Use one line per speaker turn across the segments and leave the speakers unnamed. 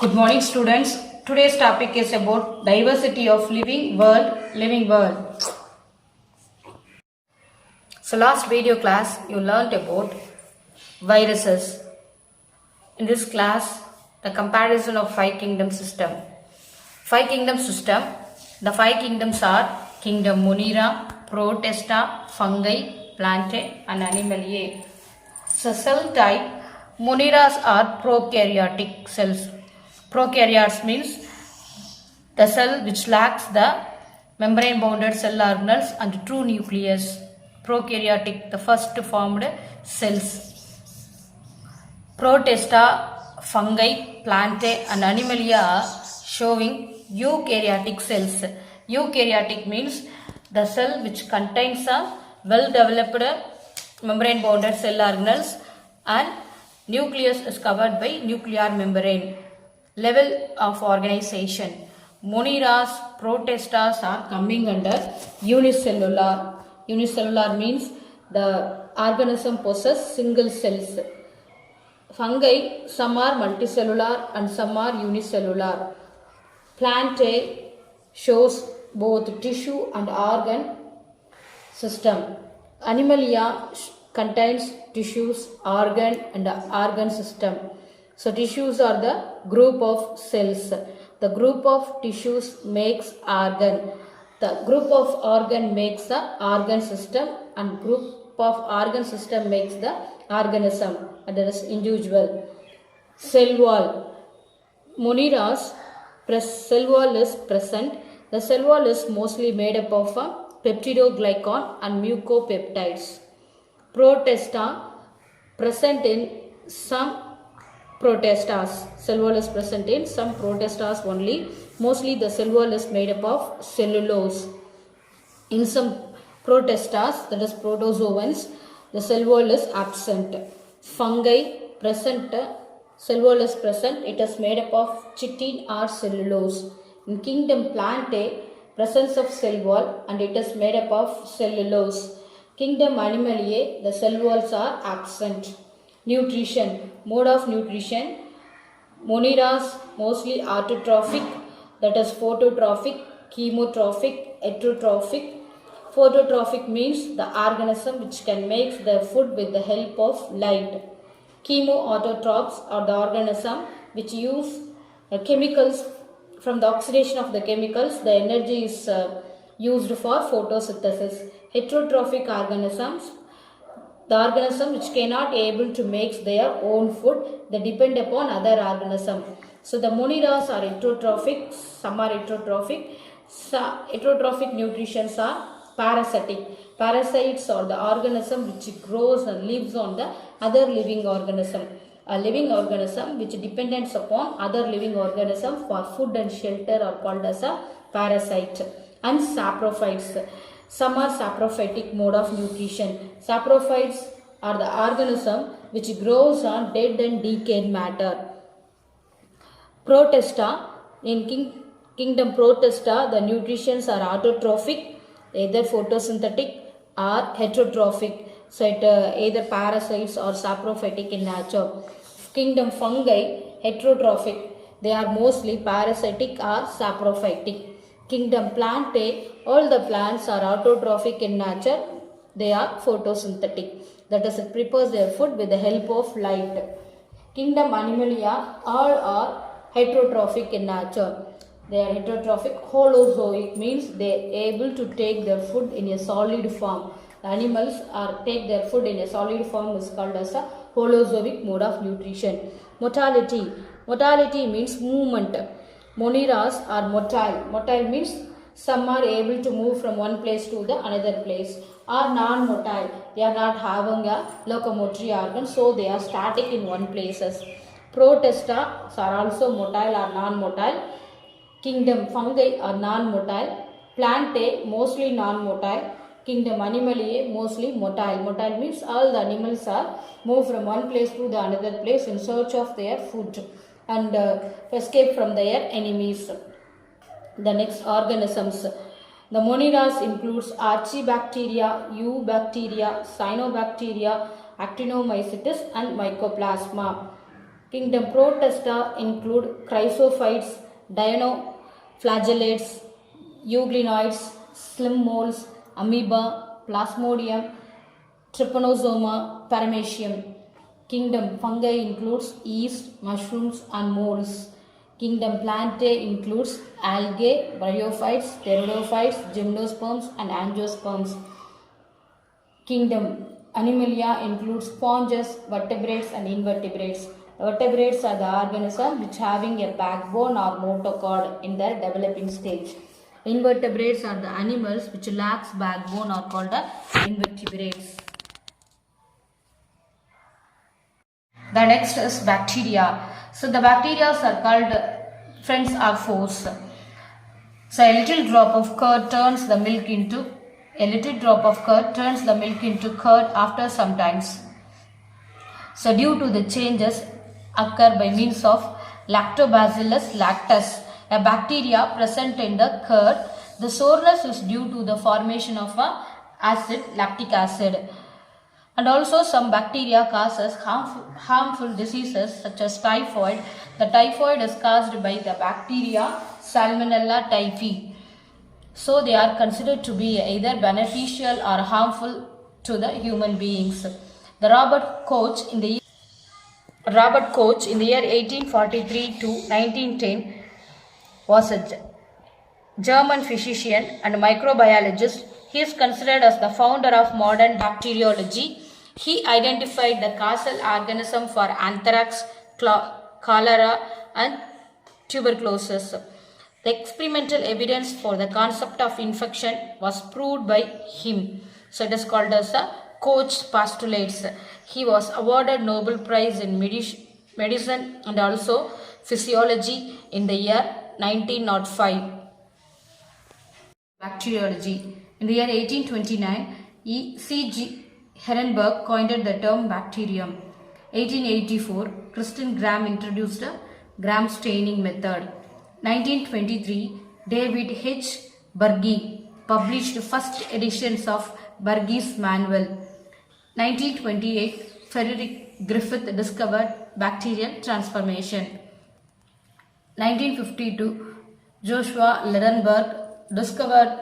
Good morning, students. Today's topic is about diversity of living world. So last video class you learnt about viruses. In this class, the comparison of five kingdom system. Five kingdom system. The five kingdoms are kingdom Monera, Protista, Fungi, Plantae and Animalia. So cell type, Moneras are prokaryotic cells. Prokaryotes means the cell which lacks the membrane bounded cell organelles and true nucleus. Prokaryotic, the first formed cells. Protista, fungi, plantae and animalia are showing eukaryotic cells. Eukaryotic means the cell which contains a well developed membrane bounded cell organelles and nucleus is covered by nuclear membrane. Level of organization. Moneras, Protistas are coming under unicellular. Unicellular means the organism possesses single cells. Fungi, some are multicellular and some are unicellular. Plantae shows both tissue and organ system. Animalia contains tissues, organ and organ system. So tissues are the group of cells. The group of tissues makes organ. The group of organ makes the organ system and group of organ system makes the organism and that is individual. Cell wall. Moneras, cell wall is present. The cell wall is mostly made up of peptidoglycan and mucopeptides. Protista present in some Protistas. Cell wall is present in some Protistas only. Mostly the cell wall is made up of cellulose. In some Protistas, that is protozoans, the cell wall is absent. Fungi present, cell wall is present. It is made up of chitin or cellulose. In kingdom Plantae, presence of cell wall and it is made up of cellulose. Kingdom Animalia, the cell walls are absent. Nutrition, mode of nutrition. Moneras mostly autotrophic, that is phototrophic, chemotrophic, heterotrophic. Phototrophic means the organism which can make the food with the help of light. Chemoautotrophs are the organism which use chemicals. From the oxidation of the chemicals, the energy is used for photosynthesis. Heterotrophic organisms, the organism which cannot able to make their own food, they depend upon other organism. So the moneras are heterotrophic, some are heterotrophic. Heterotrophic nutritions are parasitic. Parasites are the organism which grows and lives on the other living organism. A living organism which depends upon other living organism for food and shelter are called as a parasite. And saprophytes. Some are saprophytic mode of nutrition. Saprophytes are the organism which grows on dead and decayed matter. Protista, in kingdom Protista, the nutritions are autotrophic, either photosynthetic or heterotrophic. So it either parasites or saprophytic in nature. Kingdom Fungi, heterotrophic. They are mostly parasitic or saprophytic. Kingdom Plantae, all the plants are autotrophic in nature. They are photosynthetic. That is, it prepares their food with the help of light. Kingdom Animalia, all are heterotrophic in nature. They are heterotrophic. Holozoic means they are able to take their food in a solid form. The animals take their food in a solid form is called as a holozoic mode of nutrition. Motility. Motility means movement. Moneras are motile. Motile means some are able to move from one place to the another place. Are non-motile. They are not having a locomotory organ, so they are static in one places. Protista are also motile or non-motile. Kingdom Fungi are non-motile. Plantae mostly non-motile. Kingdom Animalia mostly motile. Motile means all the animals are moved from one place to the another place in search of their food and escape from their enemies. The next organisms. The moneras includes Archibacteria, Eubacteria, Cyanobacteria, Actinomycetes and Mycoplasma. Kingdom Protista include chrysophytes, dinoflagellates, euglenoids, slim moles, amoeba, plasmodium, trypanosoma, paramecium. Kingdom Fungi includes yeast, mushrooms and molds. Kingdom Plantae includes algae, bryophytes, pteridophytes, gymnosperms and angiosperms. Kingdom Animalia includes sponges, vertebrates and invertebrates. Vertebrates are the organisms which having a backbone or notochord in their developing stage. Invertebrates are the animals which lacks backbone or called the invertebrates. The next is bacteria. So the bacteria are called friends or foes. So a little drop of curd turns the milk into curd after some times. So due to the changes occur by means of Lactobacillus lactis, a bacteria present in the curd. The soreness is due to the formation of lactic acid. And also some bacteria causes harmful diseases such as typhoid. The typhoid is caused by the bacteria Salmonella typhi. So they are considered to be either beneficial or harmful to the human beings. The Robert Koch in the year 1843 to 1910 was a German physician and microbiologist. He is considered as the founder of modern bacteriology. He identified the causal organism for anthrax, cholera and tuberculosis. The experimental evidence for the concept of infection was proved by him. So it is called as a Koch postulates. He was awarded Nobel Prize in Medicine and also Physiology in the year 1905. Bacteriology. In the year 1829, C.G. Herenberg coined the term bacterium. 1884, Christian Gram introduced a Gram staining method. 1923, David H. Berge published first editions of Berge's Manual. 1928, Frederick Griffith discovered bacterial transformation. 1952, Joshua Ledenberg discovered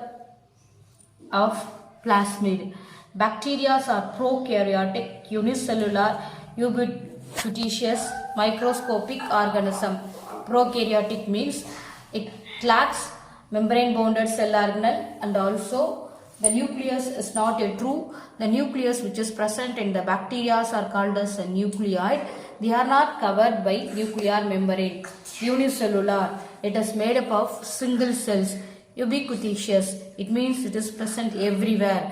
of plasmid. Bacteria are prokaryotic, unicellular, ubiquitous, microscopic organism. Prokaryotic means it lacks membrane-bounded cell organelle and also the nucleus is not a true. The nucleus which is present in the bacteria are called as a nucleoid. They are not covered by nuclear membrane. Unicellular, it is made up of single cells. Ubiquitous, it means it is present everywhere.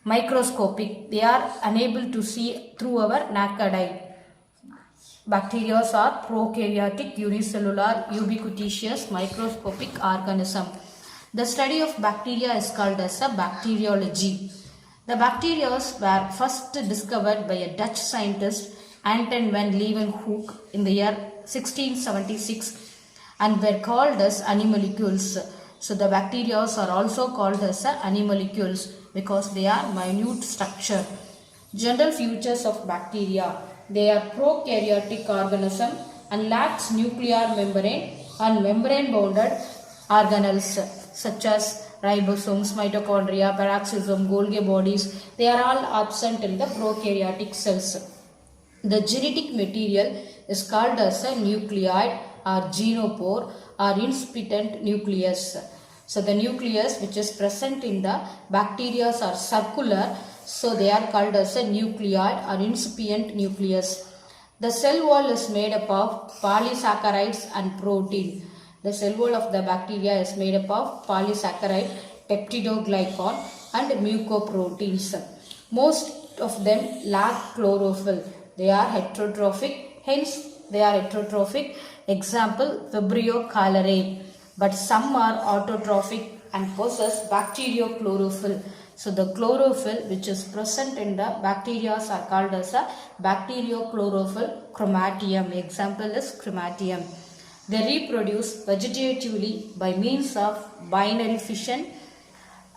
Microscopic, they are unable to see through our naked eye. Bacteria are prokaryotic, unicellular, ubiquitous, microscopic organism. The study of bacteria is called as a bacteriology. The bacteria were first discovered by a Dutch scientist Anton van Leeuwenhoek in the year 1676 and were called as animalcules. So the bacteria are also called as animalcules because they are minute structure. General features of bacteria. They are prokaryotic organism and lacks nuclear membrane and membrane-bounded organelles such as ribosomes, mitochondria, peroxisome, Golgi bodies. They are all absent in the prokaryotic cells. The genetic material is called as a nucleoid or genopore or incipient nucleus. So the nucleus which is present in the bacteria are circular. So they are called as a nucleoid or incipient nucleus. The cell wall is made up of polysaccharides and protein. The cell wall of the bacteria is made up of polysaccharide, peptidoglycan and mucoproteins. Most of them lack chlorophyll. They are heterotrophic, hence they are heterotrophic. Example, Vibrio cholerae. But some are autotrophic and possess bacteriochlorophyll. So the chlorophyll which is present in the bacteria are called as a bacteriochlorophyll chromatium. Example is chromatium. They reproduce vegetatively by means of binary fission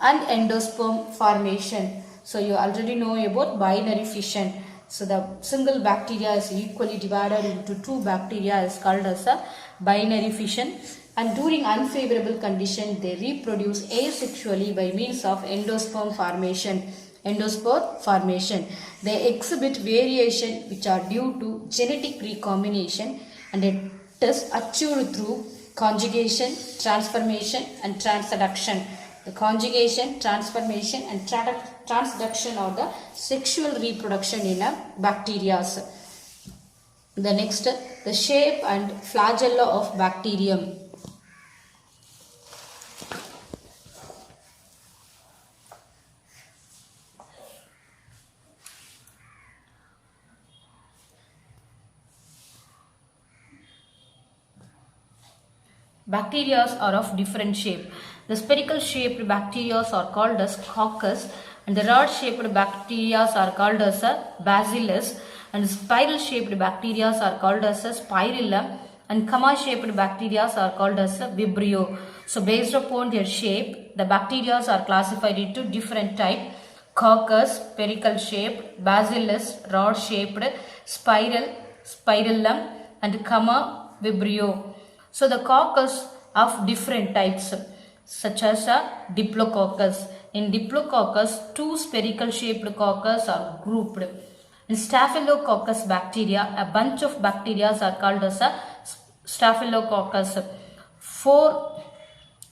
and endosperm formation. So you already know about binary fission. So the single bacteria is equally divided into two bacteria is called as a binary fission, and during unfavorable condition they reproduce asexually by means of endosperm formation. Endosperm formation. They exhibit variation which are due to genetic recombination, and it is achieved through conjugation, transformation and transduction. The conjugation, transformation and transduction are the sexual reproduction in a bacteria. The next, the shape and flagella of bacterium. Bacteria are of different shape. The spherical shaped bacteria are called as coccus, and the rod shaped bacteria are called as a bacillus, and spiral shaped bacteria are called as a spirillum, and comma shaped bacteria are called as a vibrio. So based upon their shape, the bacteria are classified into different type: coccus, spherical shaped; bacillus, rod shaped; spiral, spirillum; and comma, vibrio. So the coccus of different types, such as a diplococcus. In diplococcus, two spherical shaped coccus are grouped. In staphylococcus bacteria, a bunch of bacteria are called as a staphylococcus. Four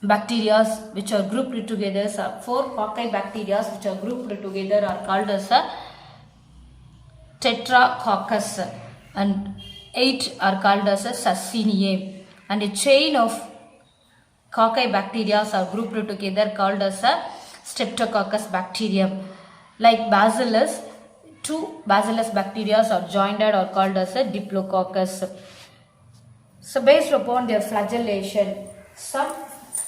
bacteria which are grouped together, four cocci bacteria which are grouped together are called as a tetracoccus, and 8 are called as a Succiniae. And a chain of cocci bacteria are grouped together called as a Streptococcus bacterium. Like bacillus, two bacillus bacteria are joined or called as a diplococcus. So based upon their flagellation, some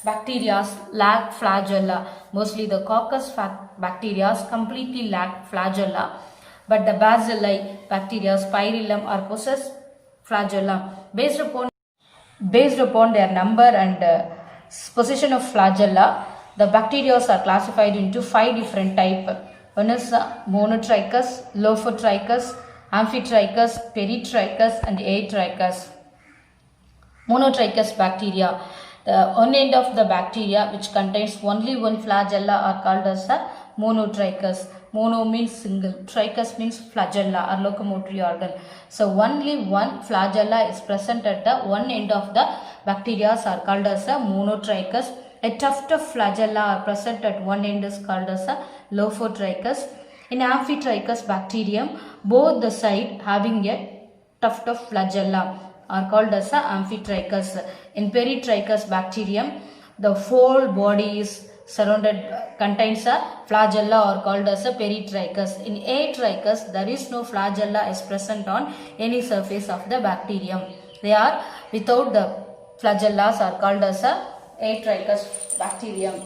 bacteria lack flagella. Mostly the coccus bacteria completely lack flagella, but the bacilli bacteria, spirillum, are possess flagella. Based upon their number and position of flagella, the bacteria are classified into 5 different types. One is monotrichous, lophotrichous, amphitrichous, peritrichous and atrichous. Monotrichous bacteria. The one end of the bacteria which contains only one flagella are called as a monotrichous. Mono means single, trichous means flagella or locomotory organ. So only one flagella is present at the one end of the bacteria are called as a monotrichous. A tuft of flagella are present at one end is called as a lophotrichous. In amphitrichous bacterium, both the side having a tuft of flagella are called as a amphitrichous. In peritrichous bacterium, the whole body is contains a flagella or called as a peritrichous. In atrichous, there is no flagella is present on any surface of the bacterium. They are without the flagellas are called as a atrichous bacterium.